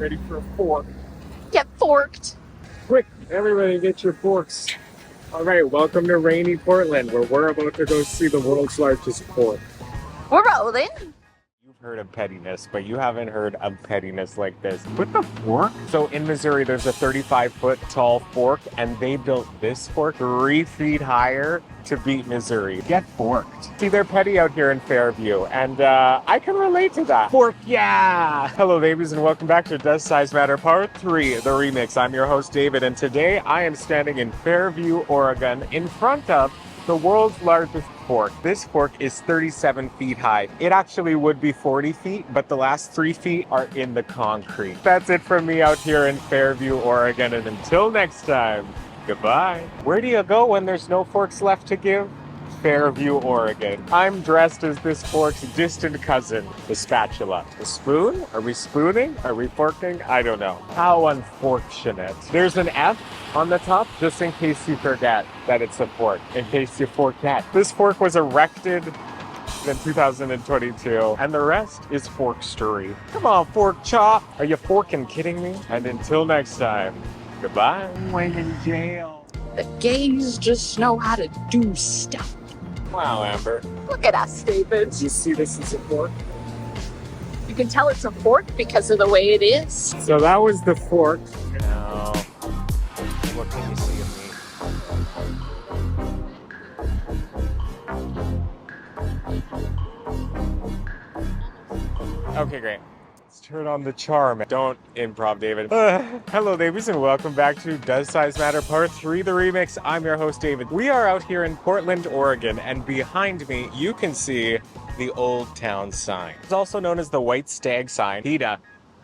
ready for a fork. Get forked. Quick, everybody get your forks. All right, welcome to rainy Portland, where we're about to go see the world's largest fork. We're rolling. You've heard of pettiness, but you haven't heard of pettiness like this. With the fork? So in Missouri, there's a 35-foot tall fork, and they built this fork 3 feet higher to beat Missouri. Get forked. See, they're petty out here in Fairview, and I can relate to that. Fork, yeah! Hello, babies, and welcome back to Does Size Matter Part 3, the remix. I'm your host, David, and today I am standing in Fairview, Oregon, in front of the world's largest fork. This fork is 37 feet high. It actually would be 40 feet, but the last 3 feet are in the concrete. That's it from me out here in Fairview, Oregon, and until next time, goodbye. Where do you go when there's no forks left to give? Fairview, Oregon. I'm dressed as this fork's distant cousin, the spatula. The spoon? Are we spooning? Are we forking? I don't know. How unfortunate. There's an F on the top, just in case you forget that it's a fork, in case you forget. This fork was erected in 2022, and the rest is forkstery. Come on, fork chop. Are you forking kidding me? And until next time, goodbye. When in jail. The gays just know how to do stuff. Wow, Amber. Look at us, David. Do you see this as a fork? You can tell it's a fork because of the way it is. So that was the fork. Now, what can you see of me? Okay, great. Let's turn on the charm. Don't improv, David. Hello, babies, and welcome back to Does Size Matter Part 3, the remix. I'm your host, David. We are out here in Portland, Oregon, and behind me, you can see the Old Town sign. It's also known as the White Stag sign. PETA.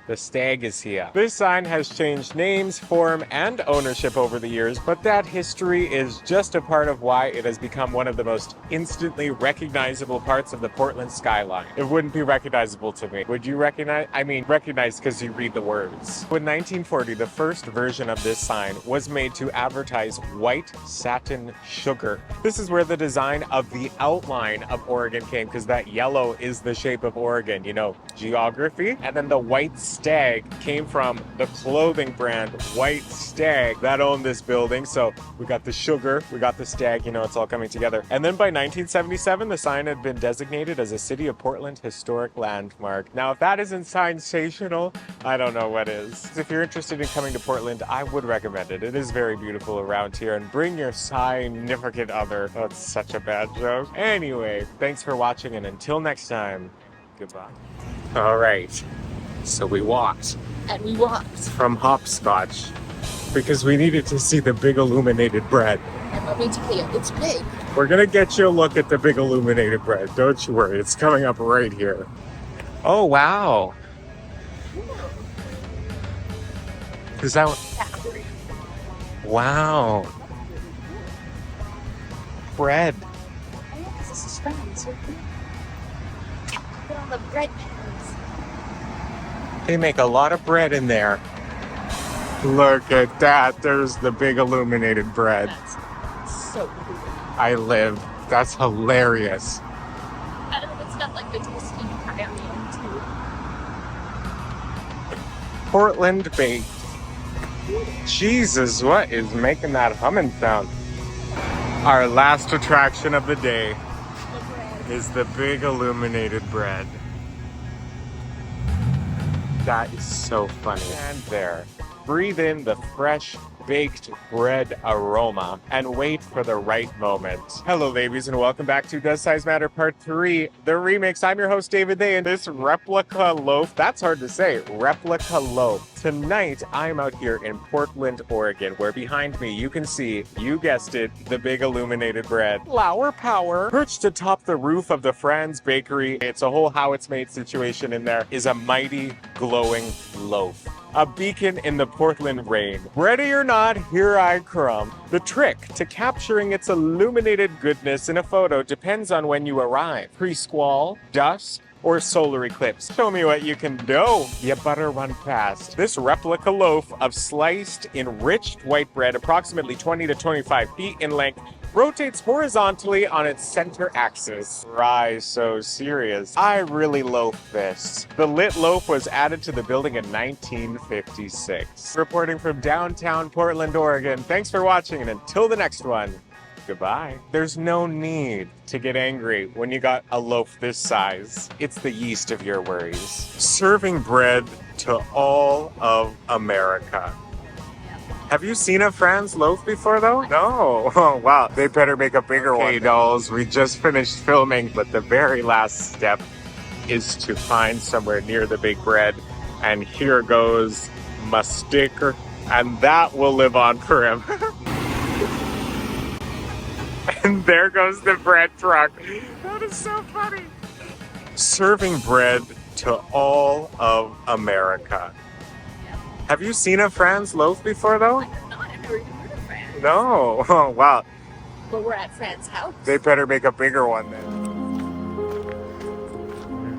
The stag is here. This sign has changed names, form, and ownership over the years, but that history is just a part of why it has become one of the most instantly recognizable parts of the Portland skyline. It wouldn't be recognizable to me. Would you recognize? I mean, recognize because you read the words. In 1940, the first version of this sign was made to advertise white satin sugar. This is where the design of the outline of Oregon came, because that yellow is the shape of Oregon, you know, geography. And then the white stag came from the clothing brand White Stag that owned this building. So we got the sugar, we got the stag, you know, it's all coming together. And then by 1977, the sign had been designated as a City of Portland historic landmark. Now, if that isn't sensational, I don't know what is. If you're interested in coming to Portland, I would recommend it. It is very beautiful around here, and bring your significant other. Oh, it's such a bad joke. Anyway, thanks for watching, and until next time, goodbye. All right. So we walked. And we walked. From Hopscotch because we needed to see the big illuminated bread. And let me tell you, it's big. We're gonna get you a look at the big illuminated bread. Don't you worry, it's coming up right here. Oh, wow. Is that what? Factory. Wow. Bread. Oh, yeah, this is Franz. Look at all the bread pans. They make a lot of bread in there. Look at that. There's the big illuminated bread. That's so cool. I live. That's hilarious. And it's got like the toasty pie on the end too. Portland baked. Jesus, what is making that humming sound? Our last attraction of the day is the big illuminated bread. That is so funny. And there, breathe in the fresh baked bread aroma and wait for the right moment. Hello, ladies, and welcome back to Does Size Matter Part 3, the remix. I'm your host, David They, and this replica loaf, that's hard to say, replica loaf. Tonight, I'm out here in Portland, Oregon, where behind me you can see, you guessed it, the big illuminated bread. Flower power. Perched atop the roof of the Franz bakery, it's a whole how it's made situation in there, is a mighty glowing loaf. A beacon in the Portland rain. Ready or not, here I come. The trick to capturing its illuminated goodness in a photo depends on when you arrive. Pre-squall, dusk, or solar eclipse. Show me what you can do. You better run fast. This replica loaf of sliced, enriched white bread, approximately 20 to 25 feet in length, rotates horizontally on its center axis. Rise so serious. I really loaf this. The lit loaf was added to the building in 1956. Reporting from downtown Portland, Oregon. Thanks for watching, and until the next one, goodbye. There's no need to get angry when you got a loaf this size. It's the yeast of your worries. Serving bread to all of America. Have you seen a Franz loaf before, though? No. Oh, wow. They better make a bigger one. Hey, dolls, we just finished filming, but the very last step is to find somewhere near the big bread. And here goes my sticker, and that will live on forever. And there goes the bread truck. That is so funny. Serving bread to all of America. Have you seen a Franz loaf before, though? I have not. I've never even heard of Franz. No. Oh, wow. But we're at Franz's house. They better make a bigger one then.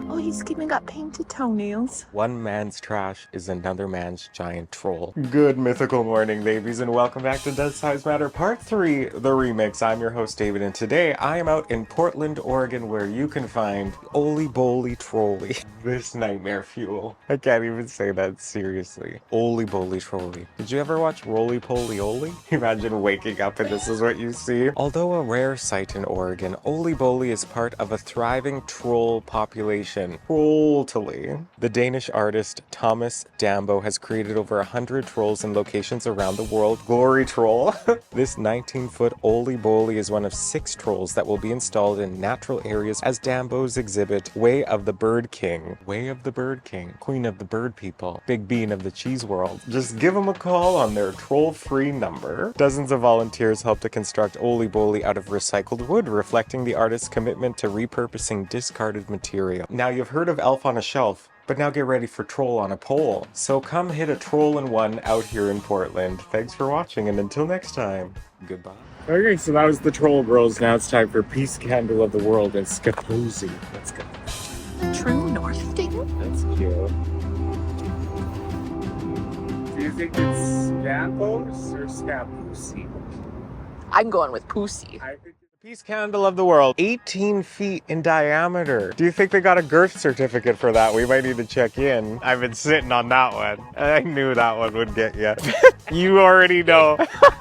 Oh, he's even got painted toenails. One man's trash is another man's giant troll. Good mythical morning, babies, and welcome back to Does Size Matter Part 3, the remix. I'm your host, David, and today I am out in Portland, Oregon, where you can find Bole Trolle. This nightmare fuel. I can't even say that seriously. Bole Trolle. Did you ever watch Roly Poly Oly? Imagine waking up and this is what you see. Although a rare sight in Oregon, Bole is part of a thriving troll population. Totally. The Danish artist Thomas Dambo has created over 100 trolls in locations around the world. Glory troll. This 19-foot Bole is one of 6 trolls that will be installed in natural areas as Dambo's exhibit Way of the Bird King. Way of the Bird King. Queen of the bird people. Big bean of the cheese world. Just give them a call on their troll-free number. Dozens of volunteers helped to construct Bole out of recycled wood, reflecting the artist's commitment to repurposing discarded material. Now, you've heard of Elf on a Shelf, but now get ready for Troll on a Pole. So come hit a troll in one out here in Portland. Thanks for watching, and until next time, goodbye. Okay, so that was the Troll Girls. Now it's time for Peace Candle of the World and Scappoose. Let's go. The true north thing? That's cute. Do you think it's Scappoose or Scappoose? I'm going with Pussy. I think Peace Candle of the World, 18 feet in diameter. Do you think they got a girth certificate for that? We might need to check in. I've been sitting on that one. I knew that one would get you. You already know.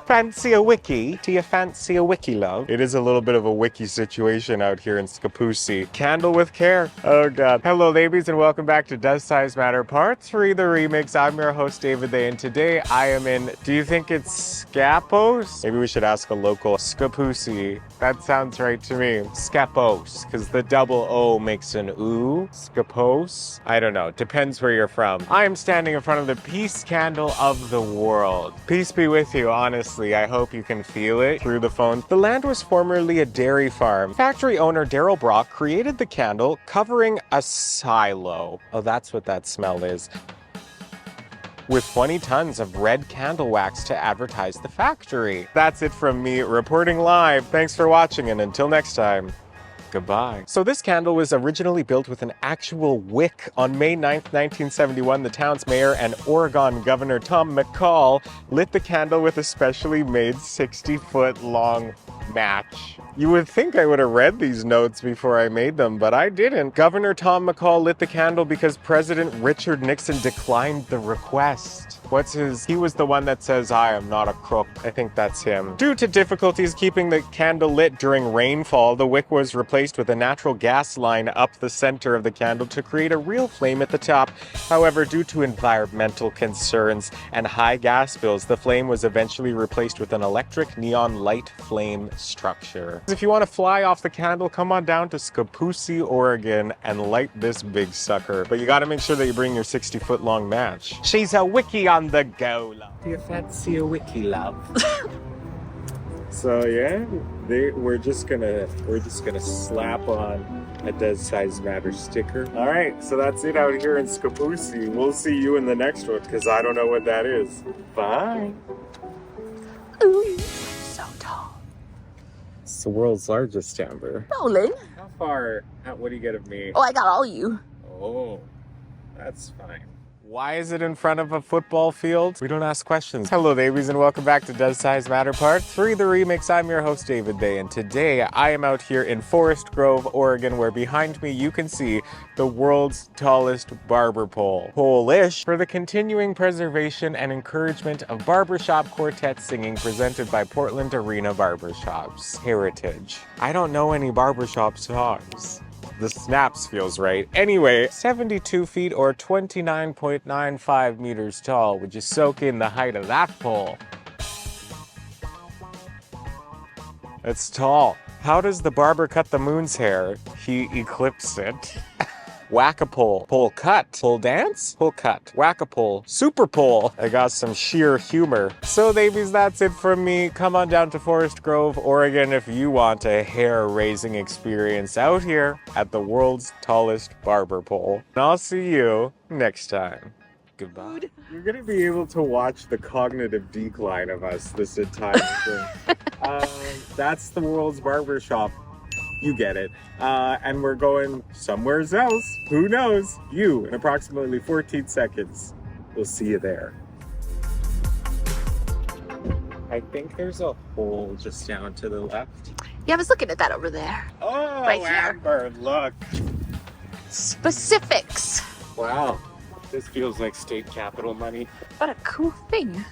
Fancy a wiki? Do you fancy a wiki, love? It is a little bit of a wiki situation out here in Scappoose. Candle with care. Oh, God. Hello, ladies, and welcome back to Does Size Matter Part 3, the remix. I'm your host, davidthey, and today I am in, do you think it's Scappoose? Maybe we should ask a local. Scappoose. That sounds right to me. Scappoose, because the double O makes an oo. Scappoose? I don't know. Depends where you're from. I am standing in front of the Peace Candle of the World. Peace be with you, honestly. I hope you can feel it through the phone. The land was formerly a dairy farm. Factory owner Daryl Brock created the candle covering a silo. Oh, that's what that smell is. With 20 tons of red candle wax to advertise the factory. That's it from me reporting live. Thanks for watching, and until next time, goodbye. So this candle was originally built with an actual wick. On May 9th, 1971, the town's mayor and Oregon Governor Tom McCall lit the candle with a specially made 60-foot long match. You would think I would have read these notes before I made them, but I didn't. Governor Tom McCall lit the candle because President Richard Nixon declined the request. He was the one that says, I am not a crook. I think that's him. Due to difficulties keeping the candle lit during rainfall, the wick was replaced with a natural gas line up the center of the candle to create a real flame at the top. However, due to environmental concerns and high gas bills, the flame was eventually replaced with an electric neon light flame structure. If you want to fly off the candle, come on down to Scappoose, Oregon and light this big sucker. But you got to make sure that you bring your 60-foot long match. She's a wiki on the go, love. Do you fancy a wiki, love? So yeah, we're just gonna slap on a Does Size Matter sticker. All right, so that's it out here in Scappoose. We'll see you in the next one because I don't know what that is. Bye. Ooh, so tall. It's the world's largest amber. Rolling. How far? What do you get of me? Oh, I got all you. Oh, that's fine. Why is it in front of a football field? We don't ask questions. Hello, babies, and welcome back to Does Size Matter Part 3, the remix. I'm your host, David They, and today I am out here in Forest Grove, Oregon, where behind me you can see the world's tallest barber pole. Polish for the continuing preservation and encouragement of barbershop quartet singing presented by Portland Arena Barbershops. Heritage. I don't know any barbershop songs. The snaps feels right. Anyway, 72 feet or 29.95 meters tall. Would you soak in the height of that pole? It's tall. How does the barber cut the moon's hair? He eclipsed it. Whack-a-pole. Pole cut. Pole dance? Pole cut. Whack-a-pole. Super pole. I got some sheer humor. So, babies, that's it from me. Come on down to Forest Grove, Oregon if you want a hair-raising experience out here at the world's tallest barber pole. And I'll see you next time. Goodbye. You're going to be able to watch the cognitive decline of us this entire thing. That's the world's barber shop. You get it. And we're going somewhere else. Who knows? You, in approximately 14 seconds. We'll see you there. I think there's a hole just down to the left. Yeah, I was looking at that over there. Oh, Right here. Amber, look. Specifics. Wow. This feels like state capital money. What a cool thing.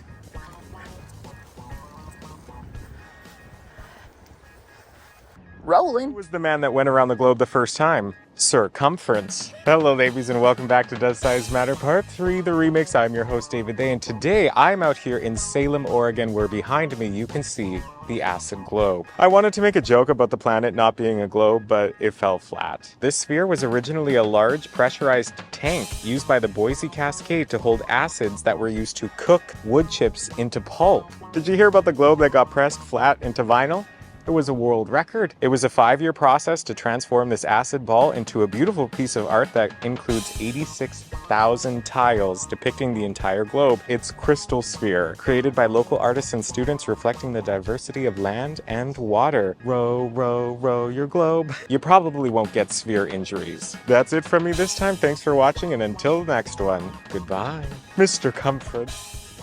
Rolling. Who was the man that went around the globe the first time? Circumference. Hello, ladies, and welcome back to Does Size Matter Part 3, the remix. I'm your host, David They, and today I'm out here in Salem, Oregon, where behind me you can see the acid globe. I wanted to make a joke about the planet not being a globe, but it fell flat. This sphere was originally a large pressurized tank used by the Boise Cascade to hold acids that were used to cook wood chips into pulp. Did you hear about the globe that got pressed flat into vinyl? It was a world record. It was a 5-year process to transform this acid ball into a beautiful piece of art that includes 86,000 tiles depicting the entire globe. It's Crystal Sphere, created by local artists and students reflecting the diversity of land and water. Row, row, row your globe. You probably won't get sphere injuries. That's it from me this time. Thanks for watching, and until the next one, goodbye. Mr. Comfort.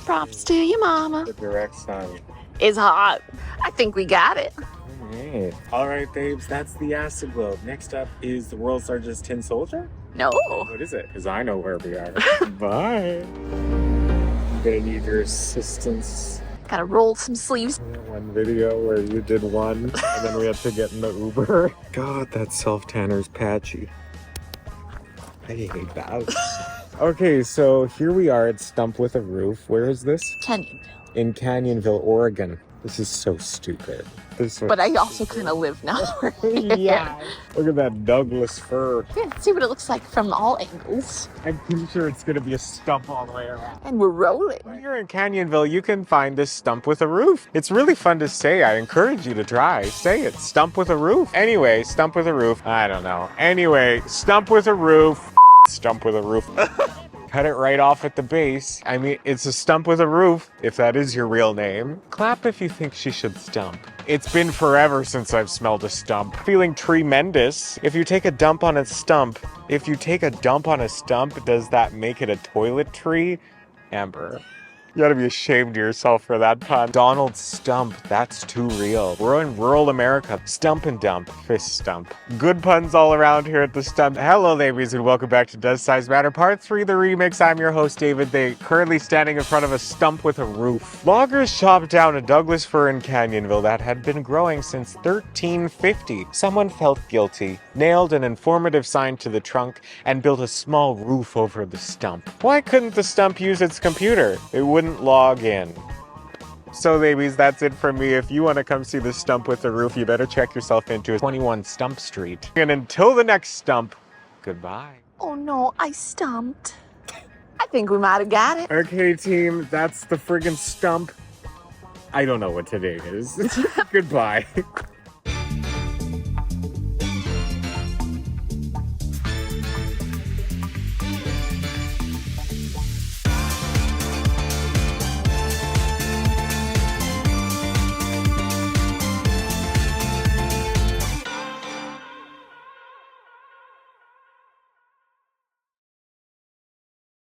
Props to your mama. The direct son. It's hot. I think we got it. All right, babes, that's the acid globe. Next up is the world's largest tin soldier? No. What is it? Because I know where we are. Bye. I'm gonna need your assistance. Gotta roll some sleeves. One video where you did one, and then we had to get in the Uber. God, that self-tanner's patchy. I hate that. Okay, so here we are at Stump with a Roof. Where is this? Canyonville. In Canyonville, Oregon. This is so stupid. But I also kind of live now. Yeah. Look at that Douglas fir. Yeah, see what it looks like from all angles. I'm pretty sure it's going to be a stump all the way around. And we're rolling. When you're in Canyonville, you can find this stump with a roof. It's really fun to say. I encourage you to try. Say it. Stump with a roof. Anyway, stump with a roof. I don't know. Anyway, stump with a roof. Stump with a roof. Cut it right off at the base. I mean, it's a stump with a roof, if that is your real name. Clap if you think she should stump. It's been forever since I've smelled a stump. Feeling tremendous. If you take a dump on a stump, does that make it a toilet tree? Amber. You gotta be ashamed of yourself for that pun. Donald Stump, that's too real. We're in rural America. Stump and dump, fist stump. Good puns all around here at the Stump. Hello, ladies, and welcome back to Does Size Matter Part 3, the remix. I'm your host, David They, currently standing in front of a stump with a roof. Loggers chopped down a Douglas fir in Canyonville that had been growing since 1350. Someone felt guilty, nailed an informative sign to the trunk, and built a small roof over the stump. Why couldn't the stump use its computer? It wouldn't log in. So, babies, that's it from me. If you want to come see the stump with the roof, you better check yourself into 21 Stump Street. And until the next stump, goodbye. Oh no, I stumped. I think we might have got it. Okay, team, that's the friggin' stump. I don't know what today is. Goodbye.